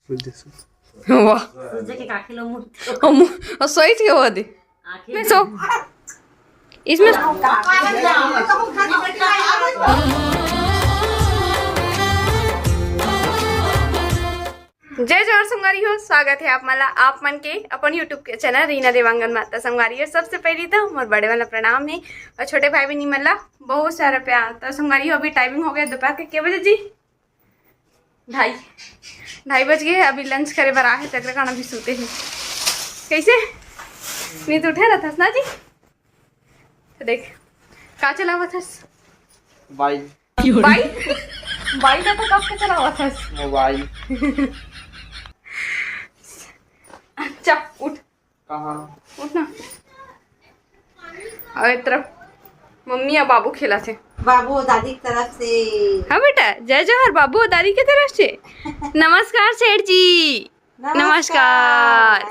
वाह सोई थी वो दे मैं सो इसमें जय जोहर संगवारी हो। स्वागत है आप मला आप मन के अपन यूट्यूब के चैनल रीना देवांगन माता संगवारी हो। सबसे पहले तो मोर बड़े वाला प्रणाम है और छोटे भाई बहनी मला बहुत सारा प्यार। तो संगवारी हो अभी टाइमिंग हो गया दोपहर के बजे जी 2:30 बज गए। अभी लंच करे बर आहे तक खाना भी सोते हैं कैसे नींद उठे रहा था ना जी। तो देख का चला हुआ था बाइक बाइक का तो कब का चला हुआ था मोबाइल। अच्छा उठ कहाँ उठ ना। और एक तरफ मम्मी और बाबू खेला थे बाबू दादी की तरफ से। हाँ बेटा जय जोहर बाबू और दादी की तरफ से। नमस्कार सेठ जी नमस्कार।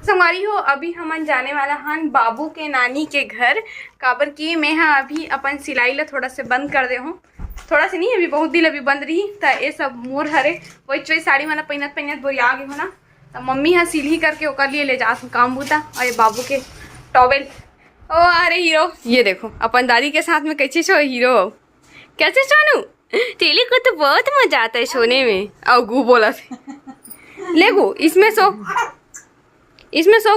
संगवारी हो अभी हम जाने वाला हन बाबू के नानी के घर काबर की मैं हाँ अभी अपन सिलाई ला थोड़ा से बंद कर दे हूँ। थोड़ा से नहीं अभी बहुत दिन अभी बंद रही तो ये सब मोर हरे वही चोई साड़ी वाला पहनत बोरिया गई हो ना। तो मम्मी हाँ सिलही करके ओकर लिए ले जा काम बूता। और ये बाबू के टॉवेल ओ अरे हीरो ये देखो अपन दादी के साथ में कैसे सो हीरो कैसे सोनू तेली को तो बहुत मजा आता है सोने में। और गु बोला थे ले गु इसमें सो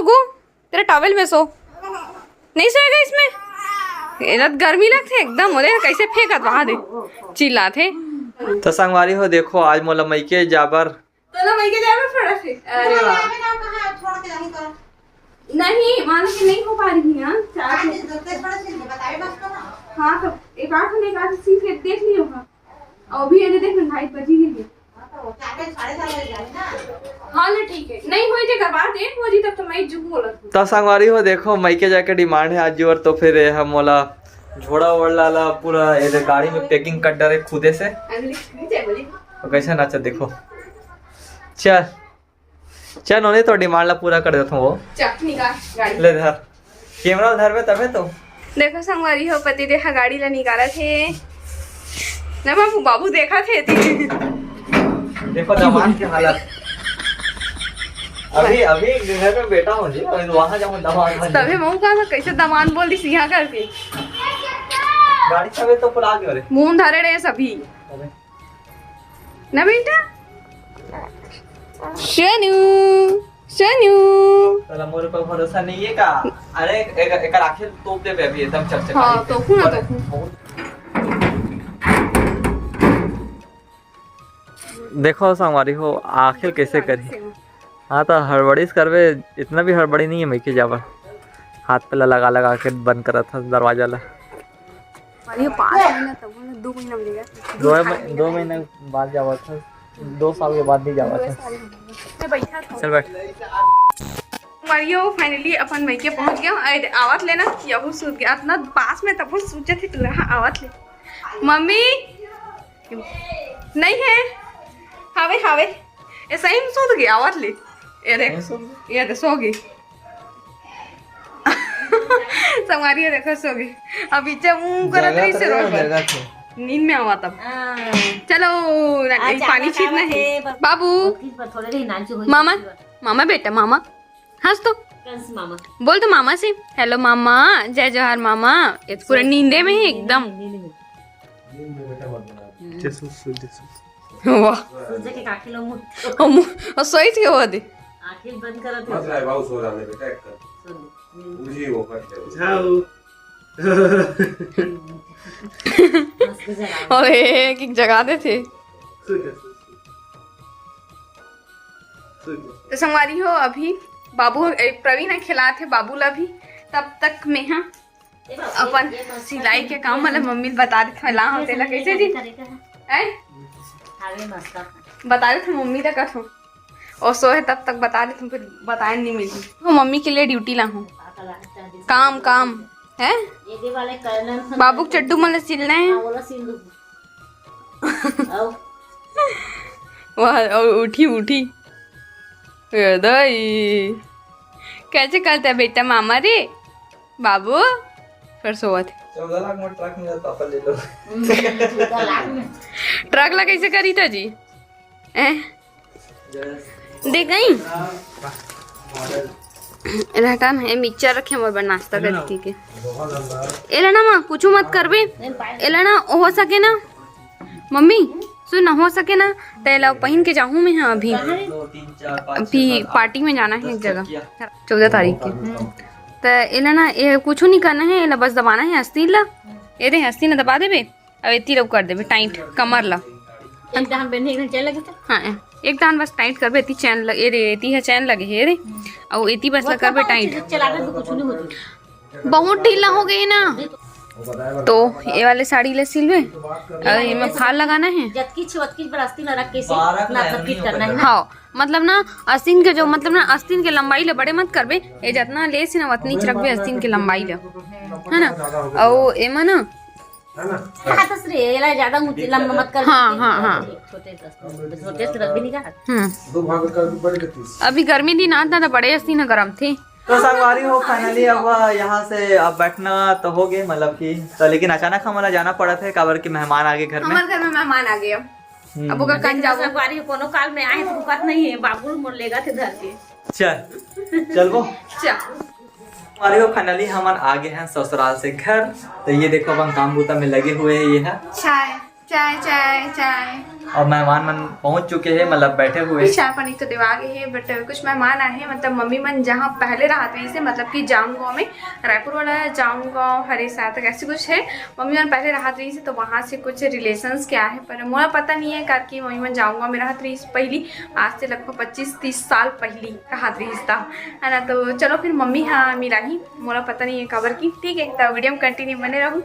गु तेरा टॉवेल में सो नहीं सोएगा इसमें गर्मी लगती एकदम हो रहे कैसे फेंकत वहां दे चिल्ला थे। तो संगवारी हो देखो आज मोला मैके जाबर थोड़ा से अरे वाह नहीं मानो कि नहीं हो पा रही ना हाँ तो एक आठ सीख के देख लियो और भी ये देख 2:30 बजी गई हाँ ना ठीक है नहीं हो जाएगा बात 1 बजे तक तो मैं झूठ बोला। तो संगवारी हो देखो मैके जाके डिमांड है आज और तो फिर हम मोला झोड़ा वोड़ा पूरा ये गाड़ी में पैकिंग कर डरे खुदे से तो कैसे नाचा देखो चल उन्हें तो डिमांड ला पूरा कर देता हूँ वो गाड़ी ले धर कैमरा धर में तबे तो देखो संगवारी हो पति देखा गाड़ी ला निकाला थे ना बाबू देखा थे देखो दामाद की हालत अभी घर में बैठा हूँ जी वहाँ जाऊँ दामाद तभी मऊ कहा कैसे दामाद बोल दी सिंहा करके गाड़ी तबे तो पुरा गए मुंह धरे रहे सभी ना बेटा शनू चला मोरे पर भरोसा नहीं है का। अरे एक आखिर तोप दे अभी एकदम चकचक हाँ तोपू ना तोपू देखो संगवारी हो आखिर कैसे करी। हाँ तो हड़बड़ी करवे इतना भी हड़बड़ी नहीं है मैके जावर हाथ पे लगा के बंद करा था दरवाजा ला 2 महीने बाद जावा था 2 साल के बाद नहीं जावा था। चल बैठ मारियो फाइनली अपन मैके पहुंच गया आवत लेना यहू सूत गया इतना पास में तब सोचे थे तो आवत ले मम्मी नहीं है हावे ऐसा ही सो गया आवत ले ये देख सो गई संगवारी देखो सो गई अभी जब मुंह करा तो इसे रोक नींद में आवा तब चलो पानी छीटना है बाबू मामा बेटा मामा हंस तो बोल तो मामा से हेलो मामा जय जोहर मामा ये पूरा नींदे में है एकदम वाह सोई थी वो दे और एक जगा दे थे। तो संगवारी हो अभी बाबू प्रवीण खिला थे बाबू ला भी तब तक मैं हाँ अपन सिलाई के काम वाला मम्मी बता रही थी ला होते ला कैसे जी बता रहे थे मम्मी तक कथो और सो है तब तक बता रहे थे फिर बताया नहीं मिली तो मम्मी के लिए ड्यूटी ला हूँ काम है बाबू चड्डू मला सिलना है वह उठी दई कैसे करता है बेटा मामा रे बाबू फिर सोवा थे 14 लाख में ट्रक मिला पापा ले लो। ट्रक ला कैसे करी था जी दे गई रहता ना मिक्सचर रखे हमारे बार नाश्ता करती के एला ना माँ कुछ मत करबे एला ना हो सके ना मम्मी सुन ना हो सके ना तो एला पहन के जाऊँ मैं हाँ अभी पार्टी में जाना है एक जगह 14 तारीख के तो एला ना ये कुछ नहीं करना है एला बस दबाना है हस्ती ला ये दे हस्ती ना दबा देबे अब इतनी लोग कर देबे टाइट कमर ला हाँ एक दान बस टाइट करबे इतनी चैन लगे रे इतनी है चैन लगे है रे और इतनी बस करबे टाइट बहुत ढीला हो गई ना तो ये वाले साड़ी ले सिलवे और इनमें फाल लगाना है हाँ मतलब ना आस्तीन के जो मतलब ना आस्तीन के लंबाई ले बड़े मत करबे ये जितना ले सी ना उतनी रखबे आस्तीन के लंबाई ले है ना और एमा ना ज्यादा लंबा मत कर। हाँ हाँ हाँ छोटे से रख भी नहीं कहा। अभी गर्मी दिन आता था बड़े आस्तीन गरम थे तो संगवारी हो फाइनली अब यहाँ से अब बैठना तो हो गए मतलब कि तो लेकिन अचानक हमारा जाना पड़ा था काबर के मेहमान आ गए घर में हमारे घर में मेहमान आ गए अब वो कान जाओ संगवारी कोनो काल में आए तो बात नहीं है बाबू मोड़ लेगा थे धर के चल वो चल हमारे को फाइनली हम आ गए हैं ससुराल से घर तो ये देखो अब हम काम बूता में लगे हुए हैं ये है चाय चाय चाय चाय और मेहमान मन पहुंच चुके हैं मतलब बैठे हुए चाय पानी तो दिवा गए हैं बट कुछ मेहमान आए हैं मतलब मम्मी मन जहाँ पहले रहते हैं मतलब कि जाम गाँव में रायपुर वाला जाम गाँव हरे साथ ऐसे कुछ है मम्मी मन पहले रहते रही से तो वहाँ से कुछ रिलेशंस क्या है पर मुझे पता नहीं है करके मम्मी मन जाम गाँव में रहते रही पहली आज से लगभग 25-30 साल पहली रहते रही था है ना तो चलो फिर मम्मी हाँ मिला ही मुझे पता नहीं है खबर की ठीक है तो वीडियो में कंटिन्यू बने रहूँ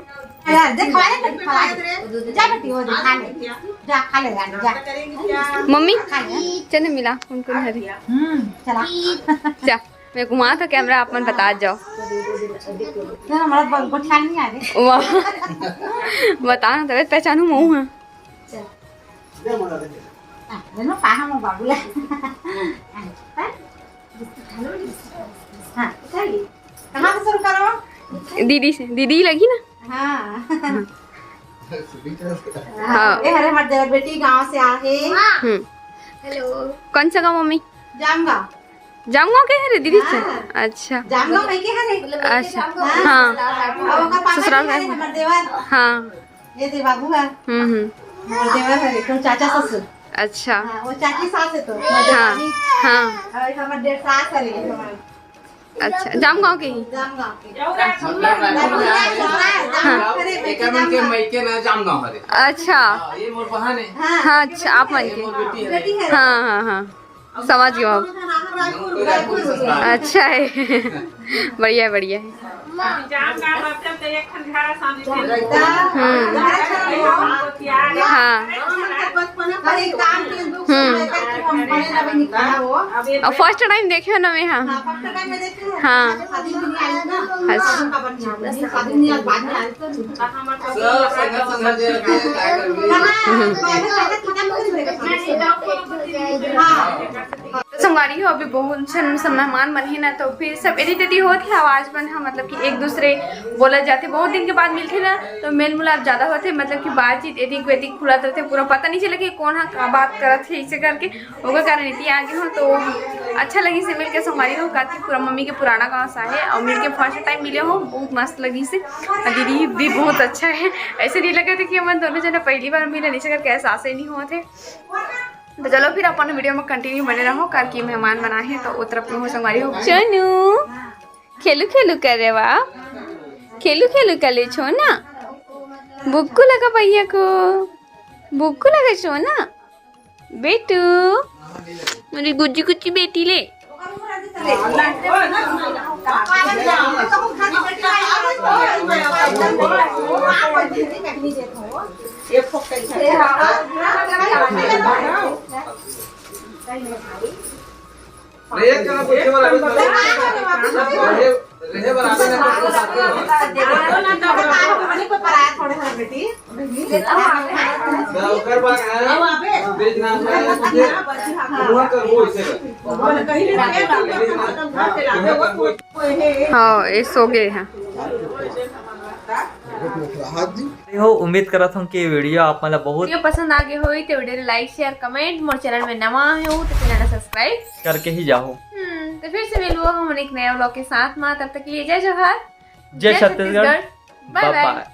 मम्मी चल मिला उनको चल मैं घुमा था कैमरा आप मन बता जाओ वाह बताना तबियत पहचानू मऊ है दीदी से दीदी लगी ना हाँ हाँ ये हमारे देवर बेटी गांव से आए हेलो कौन सा गाँव मम्मी जामगांव जामगांव के है रे दीदी से अच्छा जामगांव में के है अच्छा हाँ ससुराल है हमारे देवर हाँ ये दे बाबू है हमारे देवर है तो चाचा ससुर अच्छा वो चाची सास है तो हाँ हाँ और हमारे देवर सास है हमारे अच्छा जामगांव के ही जामगांव के अच्छा हाँ अच्छा आप मन के हाँ हाँ हाँ समझ गयो आप अच्छा है बढ़िया बढ़िया है हाँ फर्स्ट टाइम देखे ना मैं हाँ हाँ संगवारी हो अभी बहुत सब मेहमान बने ना तो फिर सब एदी होती है आवाज बन हाँ मतलब कि एक दूसरे बोला जाते बहुत दिन के बाद मिलते ना तो मेल मुलाप ज्यादा होते मतलब कि बातचीत एदिक वेदिक खुलाते रहते पूरा पता नहीं चला कि कौन हाँ का बात करते है इसे करके होगा कारण इतनी आगे हो तो अच्छा लगी से मिल के संगवारी हो काफी पूरा मम्मी के पुराना गाँव सा है और मिल के फर्स्ट टाइम मिले हो बहुत मस्त लगी से दीदी भी बहुत अच्छा है ऐसे नहीं लगा था कि हम दोनों जना पहली बार मिले नीचे करके एहसास ही नहीं हुआ थे तो चलो फिर अपन वीडियो में कंटिन्यू बने रहो कार की मेहमान बना है तो उतर अपने हो संगवारी हो चनू खेलू खेलू कर रे वाह खेलू खेलू कर ले छो ना बुक्कू लगा भैया को बुक्कू लगा छो ना बेटू मेरी गुज्जी गुज्जी बेटी ले हाँ ये सो गए हैं हो उम्मीद करत हूँ कि वीडियो आप मतलब बहुत वीडियो पसंद आ गए हो तो वीडियो लाइक शेयर कमेंट, मोर चैनल में नवा हो तो चैनल सब्सक्राइब करके ही जाओ। तो फिर से मिलूंगा हम एक नया व्लॉग के साथ में, तब तक के लिए जय जोहार, जय छत्तीसगढ़, बाय बाय। बाय।